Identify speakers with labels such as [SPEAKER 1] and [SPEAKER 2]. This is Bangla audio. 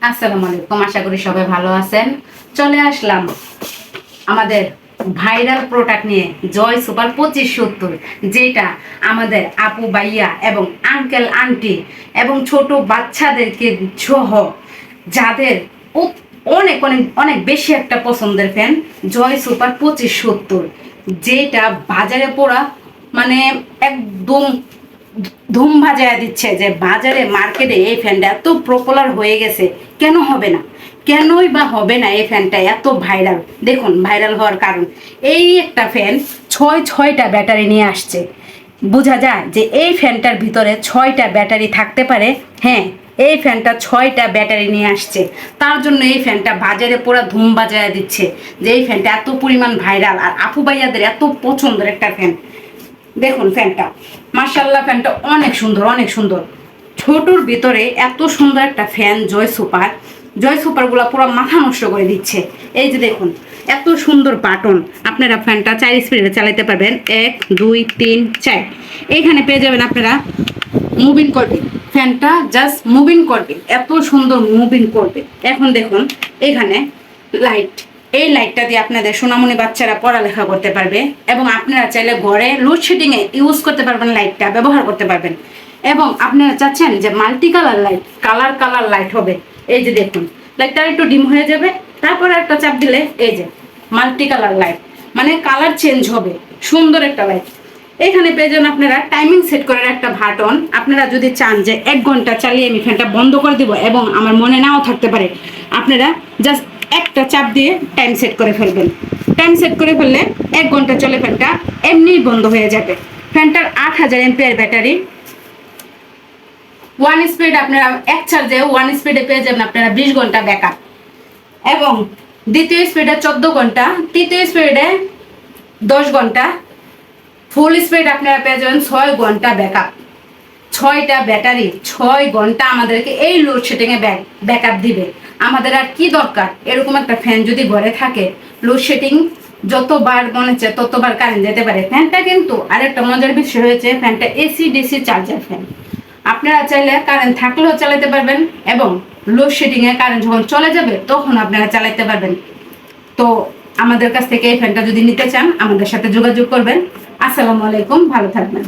[SPEAKER 1] আসসালামু আলাইকুম, আশা করি সবাই ভালো আছেন। চলে আসলাম আমাদের ভাইরাল প্রোডাক্ট নিয়ে, জয় সুপার 2570, যেটা আমাদের আপু ভাইয়া এবং আঙ্কেল আন্টি এবং ছোট বাচ্চাদেরকে সহ যাদের অনেক অনেক অনেক বেশি একটা পছন্দের ফ্যান, জয় সুপার 2570, যেটা বাজারে পড়া মানে একদম ধুম ভাজায়া দিচ্ছে। যে বাজারে মার্কেটে এই ফ্যানটা এত পপুলার হয়ে গেছে, কেন হবে না? কেনই বা হবে না? এই ফ্যানটা এত ভাইরাল। দেখুন, ভাইরাল হওয়ার কারণ এই একটা ফ্যান ছয়টা ব্যাটারি নিয়ে আসছে। বোঝা যায় যে এই ফ্যানটার ভিতরে 6টা ব্যাটারি থাকতে পারে। হ্যাঁ, এই ফ্যানটা 6টা ব্যাটারি নিয়ে আসছে। তার জন্য এই ফ্যানটা বাজারে পুরো ধুম বাজায়া দিচ্ছে, যে এই ফ্যানটা এত পরিমাণ ভাইরাল আর আপু ভাইয়াদের এত পছন্দের একটা ফ্যান। দেখুন ফ্যানটা, মাশাআল্লাহ, ফ্যানটা অনেক সুন্দর, অনেক সুন্দর। ছোটর ভিতরে এত সুন্দর একটা ফ্যান জয় সুপারগুলো পুরো মাথা নষ্ট করে দিচ্ছে। এই যে দেখুন, এত সুন্দর বাটন। আপনারা ফ্যানটা 4 স্পিডে চালাতে পারবেন, 1 2 3 4। এইখানে পেয়ে যাবেন আপনারা মুভিং করবে, ফ্যানটা জাস্ট মুভিং করবে, এত সুন্দর মুভিং করবে। এখন দেখুন এখানে লাইট, এই লাইটটা দিয়ে আপনাদের সোনামণি বাচ্চারা পড়ালেখা করতে পারবে এবং আপনারা চাইলে ঘরে লোডশেডিংয়ে ইউজ করতে পারবেন, লাইটটা ব্যবহার করতে পারবেন। এবং আপনারা চাচ্ছেন যে multi colour light, colour light হবে। এই যে দেখুন, লাইটটা একটু ডিম হয়ে যাবে, তারপরে একটা চাপ দিলে এই যে মাল্টি কালার লাইট, মানে কালার চেঞ্জ হবে, সুন্দর একটা লাইট। এখানে পেয়ে যাবেন আপনারা টাইমিং সেট করার একটা বাটন। আপনারা যদি চান যে 1 ঘন্টা চালিয়ে আমি ফ্যানটা বন্ধ করে দিব এবং আমার মনে নাও থাকতে পারে, আপনারা জাস্ট একটা চাপ দিয়ে টাইম সেট করে ফেলবেন। টাইম সেট করে ফেললে 1 ঘন্টা চলে, ফ্যানটা এমনিই বন্ধ হয়ে যাবে। ফ্যানটার 8000 এমপিআর ব্যাটারি। 1 স্পিড আপনারা এক চার্জে 1 স্পিডে পেয়ে যাবেন আপনারা 20 ঘন্টা ব্যাকআপ, এবং দ্বিতীয় স্পিডে 14 ঘন্টা, তৃতীয় স্পিডে 10 ঘন্টা, ফুল স্পিড আপনারা পেয়ে যাবেন 6 ঘন্টা ব্যাকআপ। 6টা ব্যাটারি 6 ঘন্টা আমাদেরকে এই লোডশেডিংয়ে ব্যাকআপ দিবে। আমাদের আর কি দরকার? এরকম একটা ফ্যান যদি ঘরে থাকে, লোডশেডিং যতবার মনে হচ্ছে ততবার কারেন্ট যেতে পারে। ফ্যানটা কিন্তু আরেকটা মজার বিষয় হয়েছে, ফ্যানটা এসি ডিসি চার্জার ফ্যান। আপনারা চাইলে কারেন্ট থাকলেও চালাতে পারবেন এবং লোডশেডিংয়ে কারেন্ট যখন চলে যাবে তখন আপনারা চালাতে পারবেন। তো আমাদের কাছ থেকে এই ফ্যানটা যদি নিতে চান, আমাদের সাথে যোগাযোগ করবেন। আসসালামু আলাইকুম, ভালো থাকবেন।